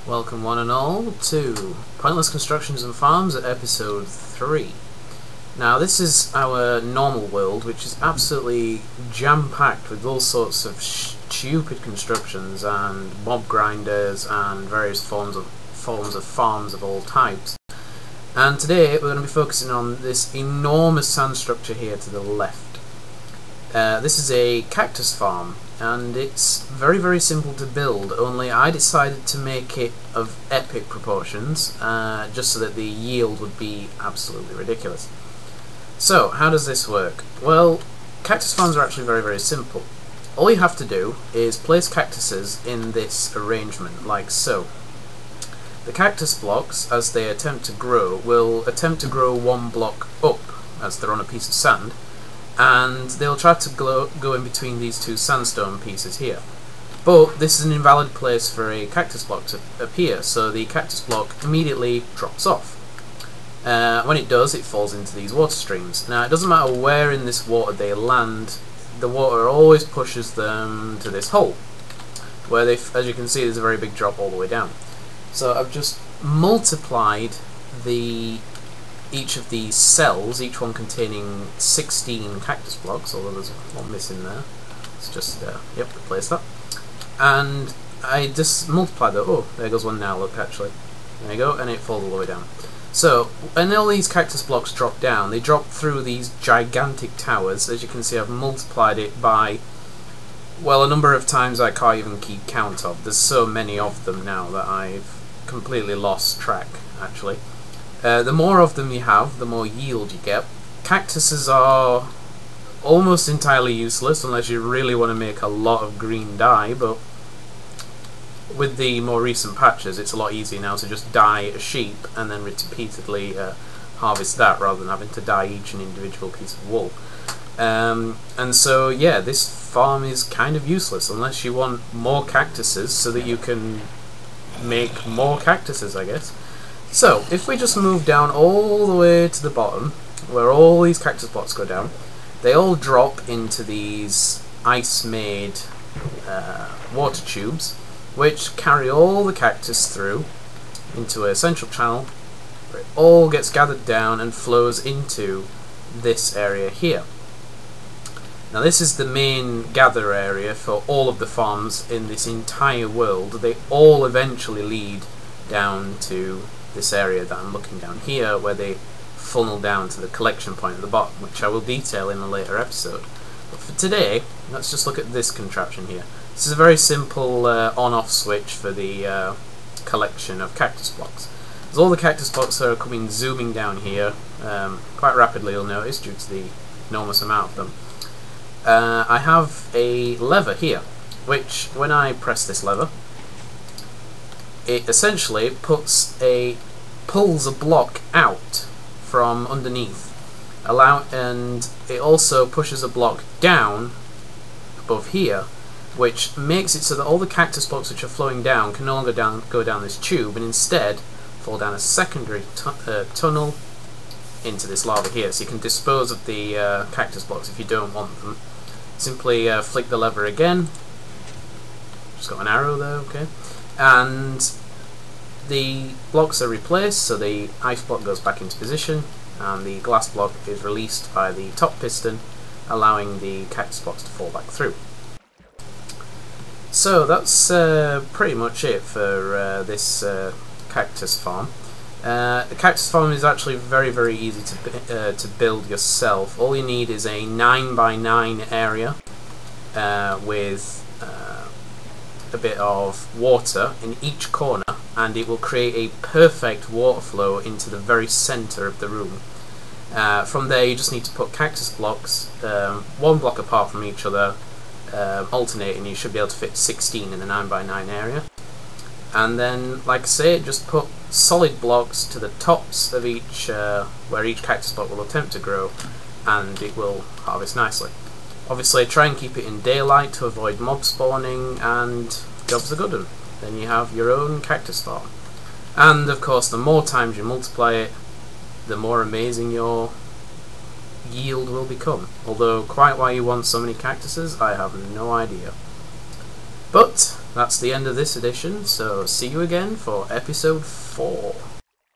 Welcome one and all to Pointless Constructions and Farms at episode 3. Now this is our normal world, which is absolutely jam-packed with all sorts of stupid constructions and mob grinders and various forms of farms of all types. And today we're going to be focusing on this enormous sand structure here to the left. This is a cactus farm, and it's very simple to build, only I decided to make it of epic proportions just so that the yield would be absolutely ridiculous. So how does this work? Well, cactus farms are actually very simple. All you have to do is place cactuses in this arrangement, like so. The cactus blocks, as they attempt to grow, will attempt to grow one block up as they're on a piece of sand, and they'll try to go in between these two sandstone pieces here. But this is an invalid place for a cactus block to appear, so the cactus block immediately drops off. When it does, it falls into these water streams. Now, it doesn't matter where in this water they land, the water always pushes them to this hole, where they, as you can see, there's a very big drop all the way down. So I've just multiplied each of these cells, each one containing 16 cactus blocks, although there's one missing there. It's just, yep, replace that. And I just multiplied that. Oh, there goes one now, look, actually. There you go, and it falls all the way down. So, when all these cactus blocks drop down, they drop through these gigantic towers. As you can see, I've multiplied it by, well, a number of times I can't even keep count of. There's so many of them now that I've completely lost track, actually. The more of them you have, the more yield you get. Cactuses are almost entirely useless unless you really want to make a lot of green dye, but with the more recent patches it's a lot easier now to just dye a sheep and then repeatedly harvest that rather than having to dye each an individual piece of wool. And so yeah, this farm is kind of useless unless you want more cactuses so that you can make more cactuses, I guess. So, if we just move down all the way to the bottom, where all these cactus blocks go down, they all drop into these ice-made water tubes, which carry all the cactus through into a central channel, where it all gets gathered down and flows into this area here. Now this is the main gather area for all of the farms in this entire world. They all eventually lead down to this area that I'm looking down here, where they funnel down to the collection point at the bottom, which I will detail in a later episode. But for today, let's just look at this contraption here. This is a very simple on-off switch for the collection of cactus blocks. As all the cactus blocks are coming zooming down here, quite rapidly you'll notice, due to the enormous amount of them, I have a lever here, which when I press this lever, it essentially pulls a block out from underneath, and it also pushes a block down above here, which makes it so that all the cactus blocks which are flowing down can no longer go down this tube, and instead fall down a secondary tunnel into this lava here. So you can dispose of the cactus blocks if you don't want them. Simply flick the lever again. Just got an arrow there, okay. And the blocks are replaced, so the ice block goes back into position, and the glass block is released by the top piston, allowing the cactus blocks to fall back through. So that's pretty much it for this cactus farm. The cactus farm is actually very easy to build yourself. All you need is a 9x9 area with a bit of water in each corner, and it will create a perfect water flow into the very center of the room. From there you just need to put cactus blocks one block apart from each other, alternating. You should be able to fit 16 in the 9x9 area. And then, like I say, just put solid blocks to the tops of each, where each cactus block will attempt to grow, and it will harvest nicely. Obviously try and keep it in daylight to avoid mob spawning, and job's a good one. Then you have your own cactus farm. And of course, the more times you multiply it, the more amazing your yield will become. Although quite why you want so many cactuses, I have no idea. But that's the end of this edition, so see you again for episode 4.